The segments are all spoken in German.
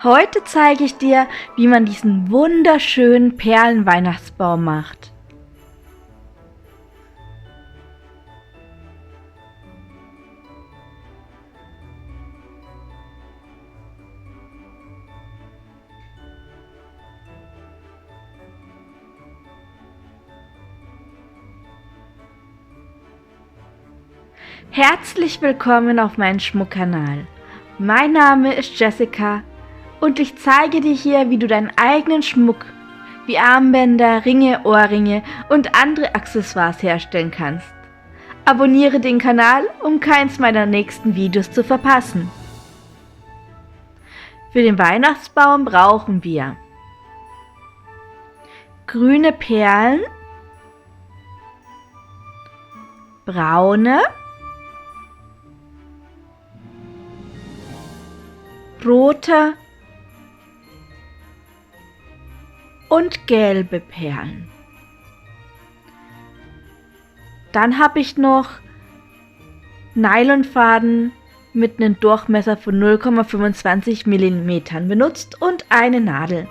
Heute zeige ich dir, wie man diesen wunderschönen Perlenweihnachtsbaum macht. Herzlich willkommen auf meinem Schmuckkanal. Mein Name ist Jessica und ich zeige dir hier, wie du deinen eigenen Schmuck wie Armbänder, Ringe, Ohrringe und andere Accessoires herstellen kannst. Abonniere den Kanal, um keins meiner nächsten Videos zu verpassen. Für den Weihnachtsbaum brauchen wir grüne Perlen, braune, rote und gelbe Perlen. Dann habe ich noch Nylonfaden mit einem Durchmesser von 0,25 mm benutzt und eine Nadel.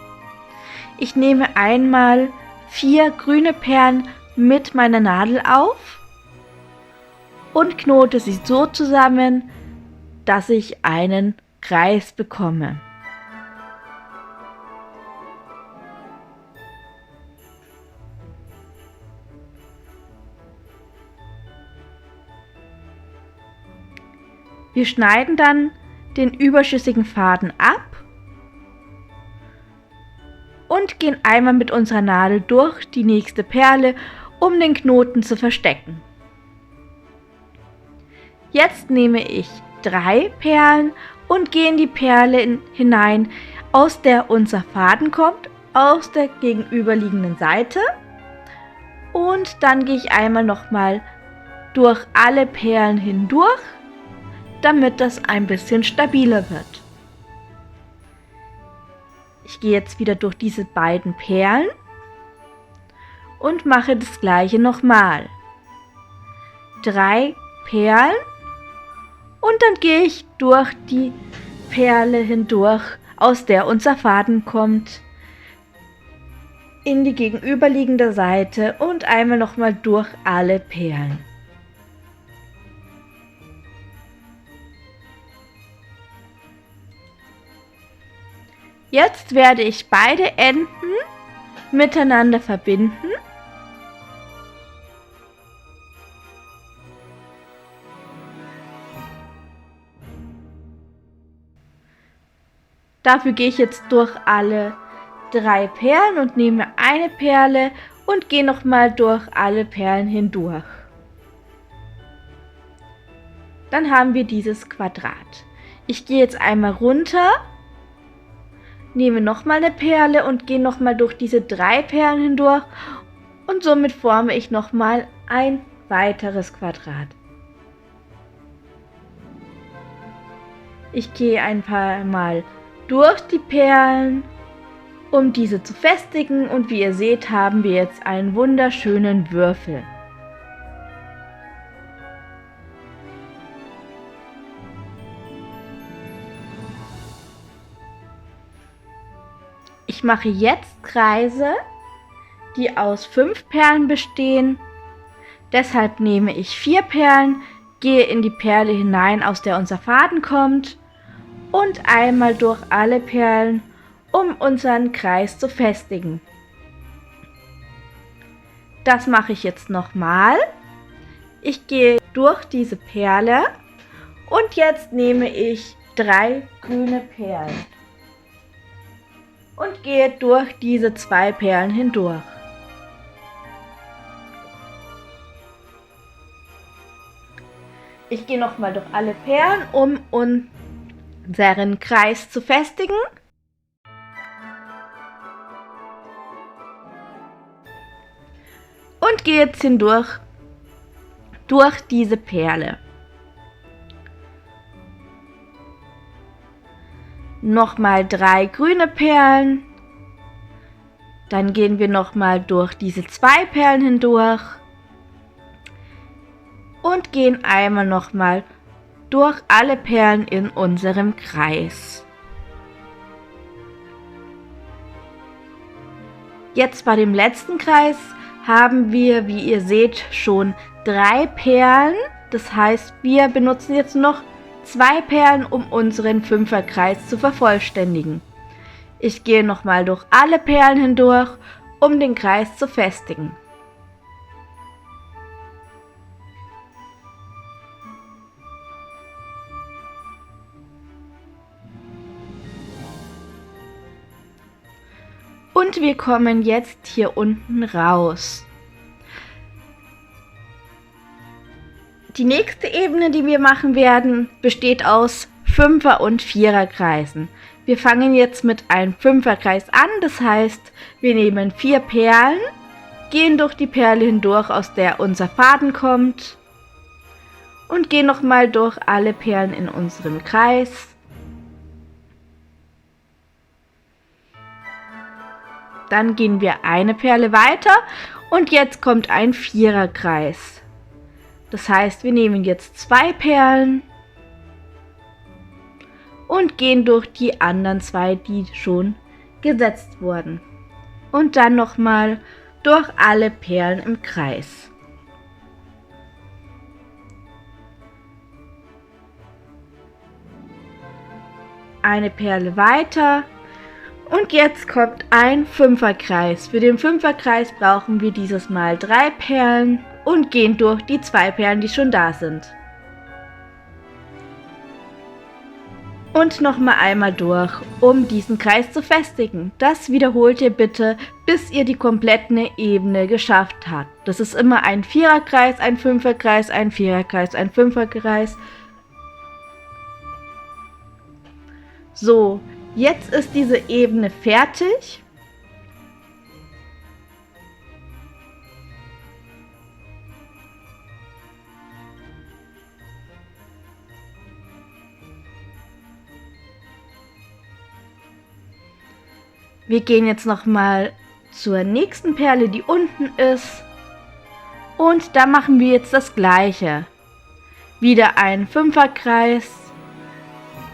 Ich nehme einmal 4 grüne Perlen mit meiner Nadel auf und knote sie so zusammen, dass ich einen Kreis bekomme. Wir schneiden dann den überschüssigen Faden ab und gehen einmal mit unserer Nadel durch die nächste Perle, um den Knoten zu verstecken. Jetzt nehme ich 3 Perlen und gehe in die Perle hinein, aus der unser Faden kommt, aus der gegenüberliegenden Seite. Und dann gehe ich einmal nochmal durch alle Perlen hindurch, damit das ein bisschen stabiler wird. Ich gehe jetzt wieder durch diese beiden Perlen und mache das gleiche nochmal. 3 Perlen. Und dann gehe ich durch die Perle hindurch, aus der unser Faden kommt, in die gegenüberliegende Seite und einmal nochmal durch alle Perlen. Jetzt werde ich beide Enden miteinander verbinden. Dafür gehe ich jetzt durch alle 3 Perlen und nehme eine Perle und gehe nochmal durch alle Perlen hindurch. Dann haben wir dieses Quadrat. Ich gehe jetzt einmal runter, nehme nochmal eine Perle und gehe nochmal durch diese 3 Perlen hindurch und somit forme ich nochmal ein weiteres Quadrat. Ich gehe ein paar Mal durch die Perlen, um diese zu festigen, und wie ihr seht, haben wir jetzt einen wunderschönen Würfel. Ich mache jetzt Kreise, die aus 5 Perlen bestehen. Deshalb nehme ich 4 Perlen, gehe in die Perle hinein, aus der unser Faden kommt, und einmal durch alle Perlen, um unseren Kreis zu festigen. Das mache ich jetzt nochmal. Ich gehe durch diese Perle und jetzt nehme ich 3 grüne Perlen und gehe durch diese 2 Perlen hindurch. Ich gehe nochmal durch alle Perlen, um unseren Kreis zu festigen. Und gehe jetzt hindurch durch diese Perle. Nochmal 3 grüne Perlen. Dann gehen wir nochmal durch diese 2 Perlen hindurch. Und gehen einmal nochmal durch alle Perlen in unserem Kreis. Jetzt bei dem letzten Kreis haben wir, wie ihr seht, schon 3 Perlen. Das heißt, wir benutzen jetzt noch 2 Perlen, um unseren 5er-Kreis zu vervollständigen. Ich gehe nochmal durch alle Perlen hindurch, um den Kreis zu festigen. Und wir kommen jetzt hier unten raus. Die nächste Ebene, die wir machen werden, besteht aus 5er- und 4er-Kreisen. Wir fangen jetzt mit einem 5er-Kreis an, das heißt, wir nehmen 4 Perlen, gehen durch die Perle hindurch, aus der unser Faden kommt, und gehen nochmal durch alle Perlen in unserem Kreis. Dann gehen wir eine Perle weiter und jetzt kommt ein 4er-Kreis. Das heißt, wir nehmen jetzt 2 Perlen und gehen durch die anderen 2, die schon gesetzt wurden. Und dann nochmal durch alle Perlen im Kreis. Eine Perle weiter. Und jetzt kommt ein 5er-Kreis. Für den 5er-Kreis brauchen wir dieses Mal 3 Perlen und gehen durch die 2 Perlen, die schon da sind. Und nochmal einmal durch, um diesen Kreis zu festigen. Das wiederholt ihr bitte, bis ihr die komplette Ebene geschafft habt. Das ist immer ein 4er-Kreis, ein 5er-Kreis, ein 4er-Kreis, ein 5er-Kreis. So. Jetzt ist diese Ebene fertig. Wir gehen jetzt nochmal zur nächsten Perle, die unten ist. Und da machen wir jetzt das gleiche. Wieder ein 5er-Kreis.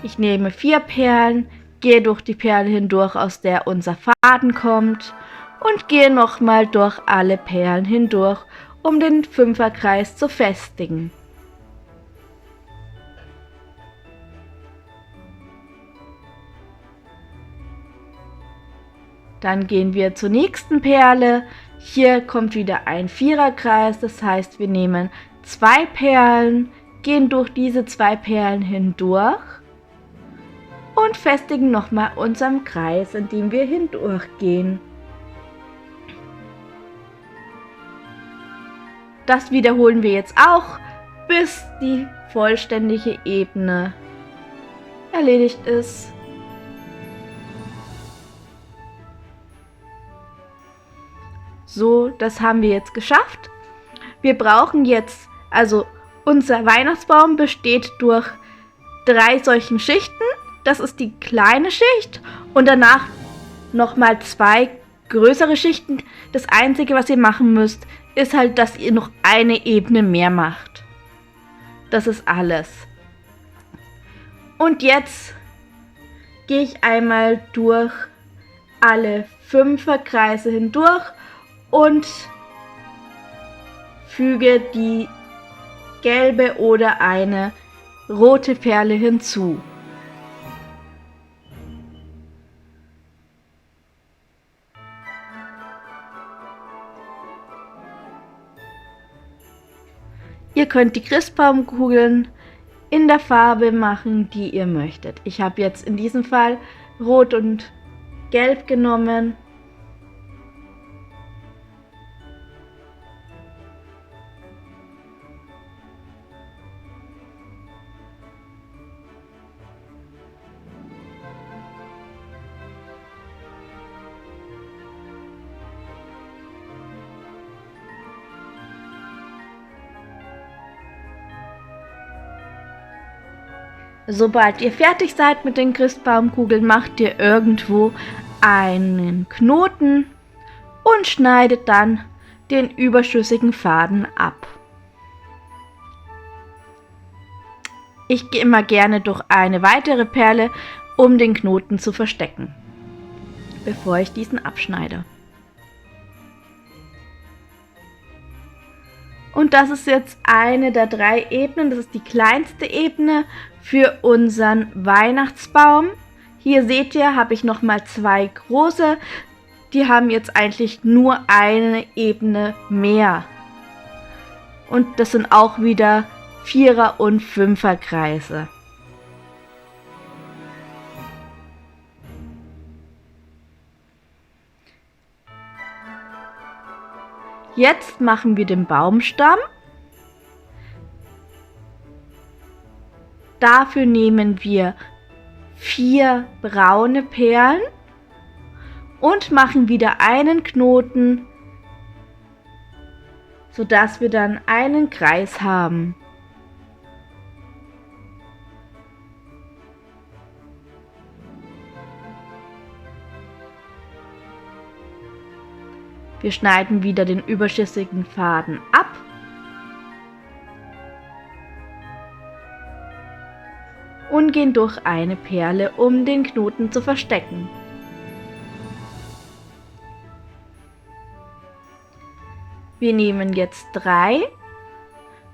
Ich nehme 4 Perlen. Gehe durch die Perle hindurch, aus der unser Faden kommt, und gehe nochmal durch alle Perlen hindurch, um den 5er-Kreis zu festigen. Dann gehen wir zur nächsten Perle. Hier kommt wieder ein 4er-Kreis, das heißt, wir nehmen 2 Perlen, gehen durch diese 2 Perlen hindurch und festigen nochmal unseren Kreis, in dem wir hindurchgehen. Das wiederholen wir jetzt auch, bis die vollständige Ebene erledigt ist. So, das haben wir jetzt geschafft. Wir brauchen jetzt, also unser Weihnachtsbaum besteht durch 3 solchen Schichten. Das ist die kleine Schicht und danach nochmal 2 größere Schichten. Das Einzige, was ihr machen müsst, ist halt, dass ihr noch eine Ebene mehr macht. Das ist alles. Und jetzt gehe ich einmal durch alle 5er-Kreise hindurch und füge die gelbe oder eine rote Perle hinzu. Ihr könnt die Christbaumkugeln in der Farbe machen, die ihr möchtet. Ich habe jetzt in diesem Fall Rot und Gelb genommen. Sobald ihr fertig seid mit den Christbaumkugeln, macht ihr irgendwo einen Knoten und schneidet dann den überschüssigen Faden ab. Ich gehe immer gerne durch eine weitere Perle, um den Knoten zu verstecken, bevor ich diesen abschneide. Und das ist jetzt eine der 3 Ebenen. Das ist die kleinste Ebene für unseren Weihnachtsbaum. Hier seht ihr, habe ich nochmal 2 große. Die haben jetzt eigentlich nur eine Ebene mehr. Und das sind auch wieder 4er und 5er Kreise. Jetzt machen wir den Baumstamm. Dafür nehmen wir 4 braune Perlen und machen wieder einen Knoten, sodass wir dann einen Kreis haben. Wir schneiden wieder den überschüssigen Faden ab. Und gehen durch eine Perle, um den Knoten zu verstecken. Wir nehmen jetzt 3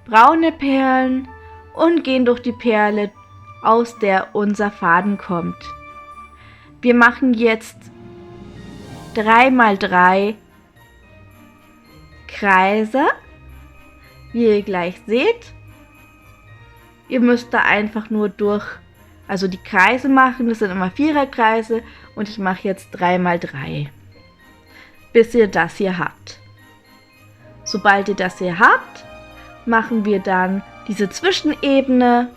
braune Perlen und gehen durch die Perle, aus der unser Faden kommt. Wir machen jetzt 3 mal 3 Kreise, wie ihr gleich seht. Ihr müsst da einfach nur also die Kreise machen, das sind immer 4er Kreise und ich mache jetzt 3 mal 3, bis ihr das hier habt. Sobald ihr das hier habt, machen wir dann diese Zwischenebene.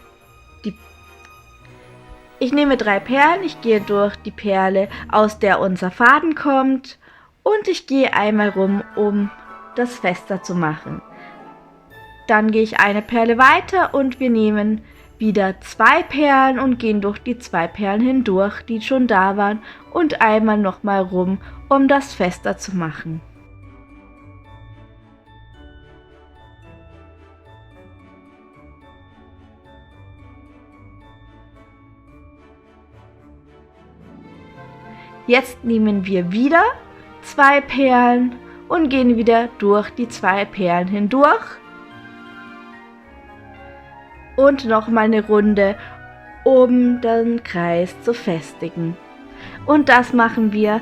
Ich nehme 3 Perlen, ich gehe durch die Perle, aus der unser Faden kommt und ich gehe einmal rum, um das fester zu machen. Dann gehe ich eine Perle weiter und wir nehmen wieder 2 Perlen und gehen durch die 2 Perlen hindurch, die schon da waren, und einmal nochmal rum, um das fester zu machen. Jetzt nehmen wir wieder 2 Perlen und gehen wieder durch die 2 Perlen hindurch und nochmal eine Runde, um den Kreis zu festigen. Und das machen wir,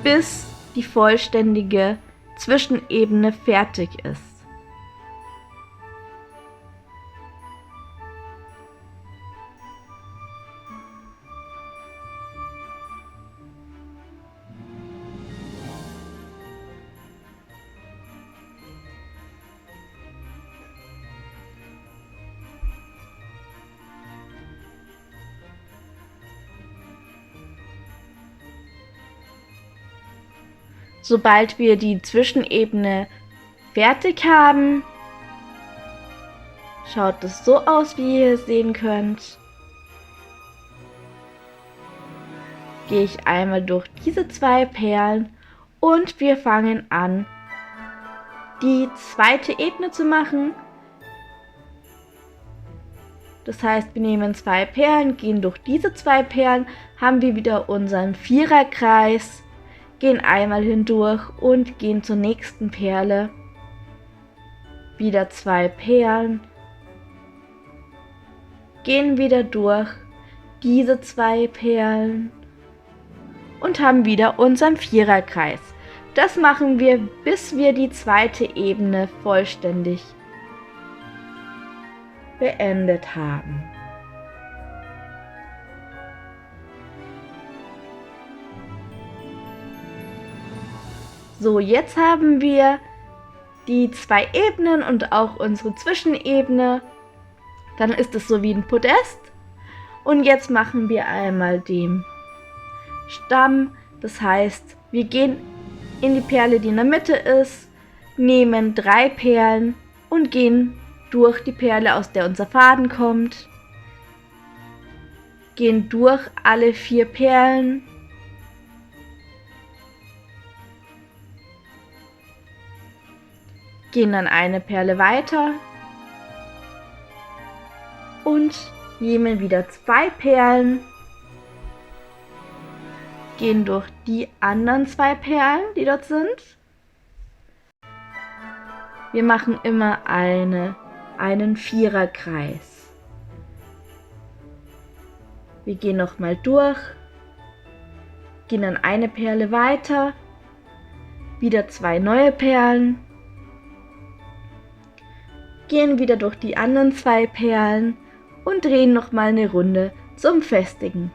bis die vollständige Zwischenebene fertig ist. Sobald wir die Zwischenebene fertig haben, schaut es so aus, wie ihr sehen könnt. Gehe ich einmal durch diese 2 Perlen und wir fangen an, die zweite Ebene zu machen. Das heißt, wir nehmen 2 Perlen, gehen durch diese 2 Perlen, haben wir wieder unseren 4er Kreis, gehen einmal hindurch und gehen zur nächsten Perle. Wieder 2 Perlen, gehen wieder durch diese 2 Perlen und haben wieder unseren 4er Kreis. Das machen wir, bis wir die zweite Ebene vollständig beendet haben. So, jetzt haben wir die 2 Ebenen und auch unsere Zwischenebene. Dann ist es so wie ein Podest. Und jetzt machen wir einmal den Stamm. Das heißt, wir gehen in die Perle, die in der Mitte ist, nehmen 3 Perlen und gehen durch die Perle, aus der unser Faden kommt. Gehen durch alle 4 Perlen. Gehen dann eine Perle weiter und nehmen wieder 2 Perlen, gehen durch die anderen 2 Perlen, die dort sind, Wir machen immer einen Viererkreis. Wir gehen nochmal durch, gehen dann eine Perle weiter, wieder 2 neue Perlen, gehen wieder durch die anderen 2 Perlen und drehen nochmal eine Runde zum Festigen.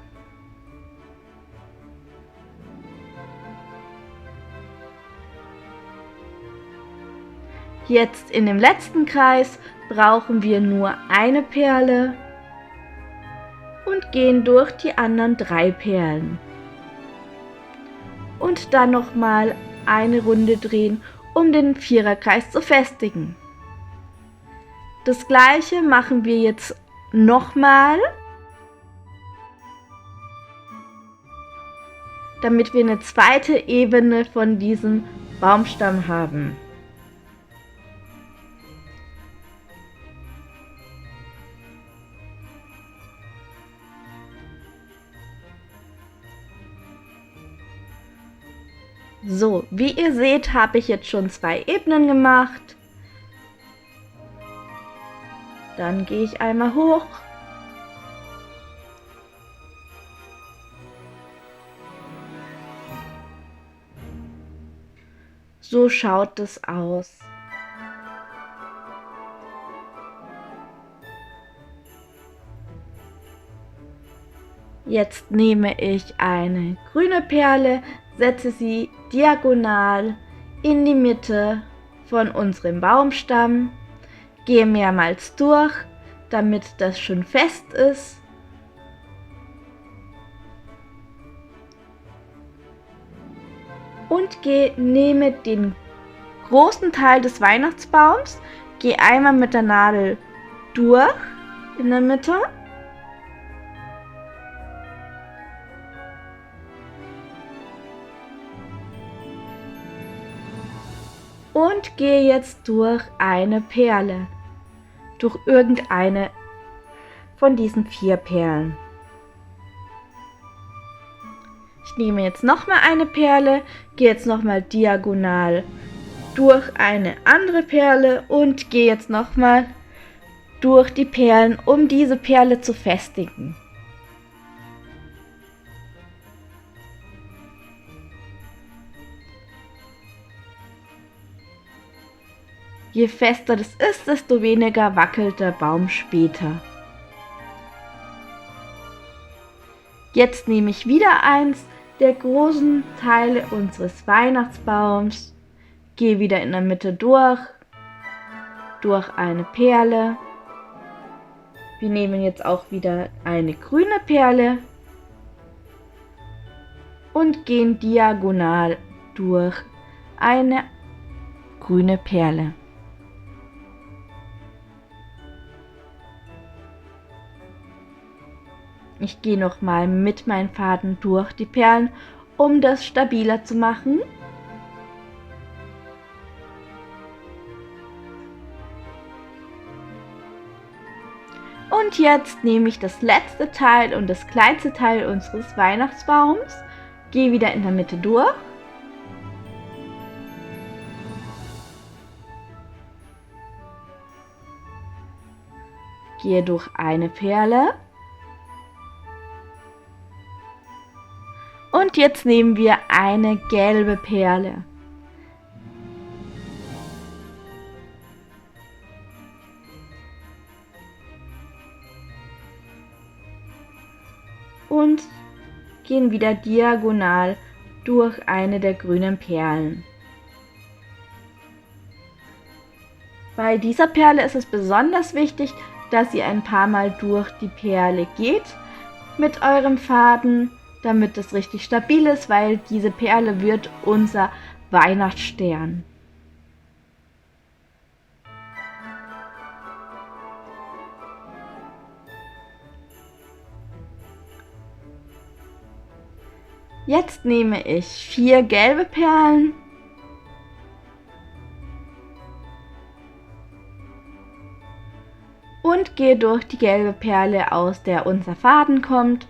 Jetzt in dem letzten Kreis brauchen wir nur eine Perle und gehen durch die anderen 3 Perlen. Und dann nochmal eine Runde drehen, um den Viererkreis zu festigen. Das gleiche machen wir jetzt nochmal, damit wir eine zweite Ebene von diesem Baumstamm haben. So, wie ihr seht, habe ich jetzt schon 2 Ebenen gemacht. Dann gehe ich einmal hoch. So schaut es aus. Jetzt nehme ich eine grüne Perle, setze sie diagonal in die Mitte von unserem Baumstamm, gehe mehrmals durch, damit das schön fest ist. Und nehme den großen Teil des Weihnachtsbaums, gehe einmal mit der Nadel durch in der Mitte. Und gehe jetzt durch eine Perle, durch irgendeine von diesen 4 Perlen. Ich nehme jetzt nochmal eine Perle, gehe jetzt nochmal diagonal durch eine andere Perle und gehe jetzt nochmal durch die Perlen, um diese Perle zu festigen. Je fester das ist, desto weniger wackelt der Baum später. Jetzt nehme ich wieder eins der großen Teile unseres Weihnachtsbaums, gehe wieder in der Mitte durch eine Perle. Wir nehmen jetzt auch wieder eine grüne Perle und gehen diagonal durch eine grüne Perle. Ich gehe nochmal mit meinem Faden durch die Perlen, um das stabiler zu machen. Und jetzt nehme ich das letzte Teil und das kleinste Teil unseres Weihnachtsbaums, gehe wieder in der Mitte durch. Gehe durch eine Perle. Und jetzt nehmen wir eine gelbe Perle. Und gehen wieder diagonal durch eine der grünen Perlen. Bei dieser Perle ist es besonders wichtig, dass ihr ein paar Mal durch die Perle geht mit eurem Faden, damit es richtig stabil ist, weil diese Perle wird unser Weihnachtsstern. Jetzt nehme ich 4 gelbe Perlen und gehe durch die gelbe Perle, aus der unser Faden kommt,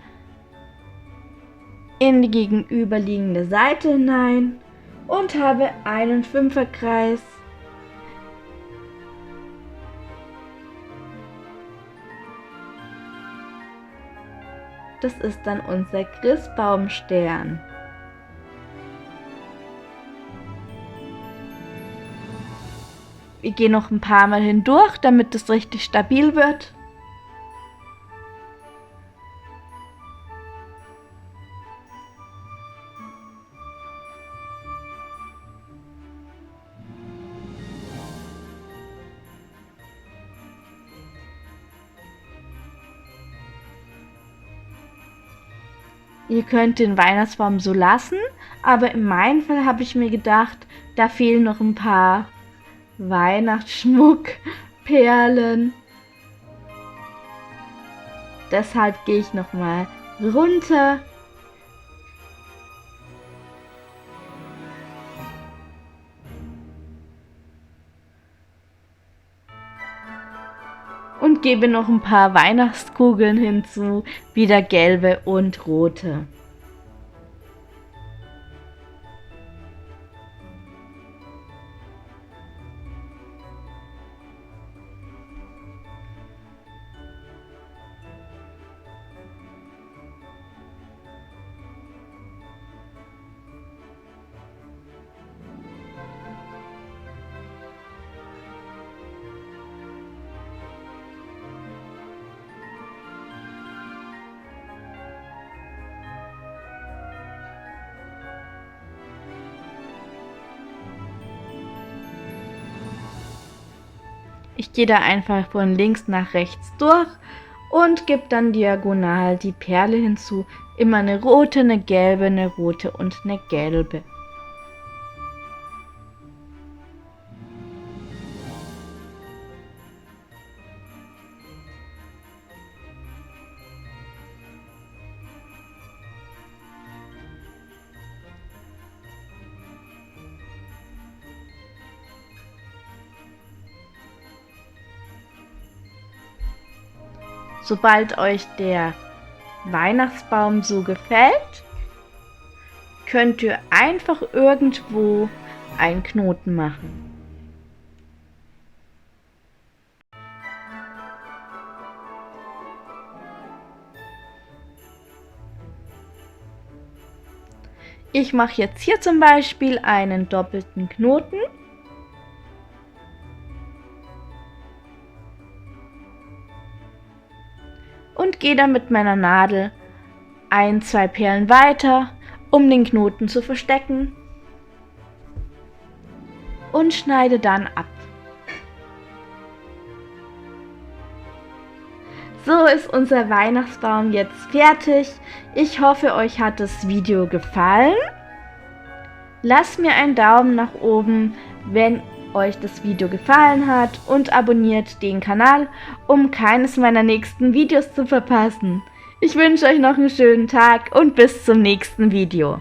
in die gegenüberliegende Seite hinein und habe einen Fünferkreis Das ist dann unser Christbaumstern. Wir gehen noch ein paar Mal hindurch, damit es richtig stabil wird. Ihr könnt den Weihnachtsbaum so lassen, aber in meinem Fall habe ich mir gedacht, da fehlen noch ein paar Weihnachtsschmuckperlen. Deshalb gehe ich nochmal runter. Und gebe noch ein paar Weihnachtskugeln hinzu, wieder gelbe und rote. Ich gehe da einfach von links nach rechts durch und gebe dann diagonal die Perle hinzu. Immer eine rote, eine gelbe, eine rote und eine gelbe. Sobald euch der Weihnachtsbaum so gefällt, könnt ihr einfach irgendwo einen Knoten machen. Ich mache jetzt hier zum Beispiel einen doppelten Knoten. Und gehe dann mit meiner Nadel 1-2 Perlen weiter, um den Knoten zu verstecken. Und schneide dann ab. So ist unser Weihnachtsbaum jetzt fertig. Ich hoffe, euch hat das Video gefallen. Lasst mir einen Daumen nach oben, wenn euch das Video gefallen hat und abonniert den Kanal, um keines meiner nächsten Videos zu verpassen. Ich wünsche euch noch einen schönen Tag und bis zum nächsten Video.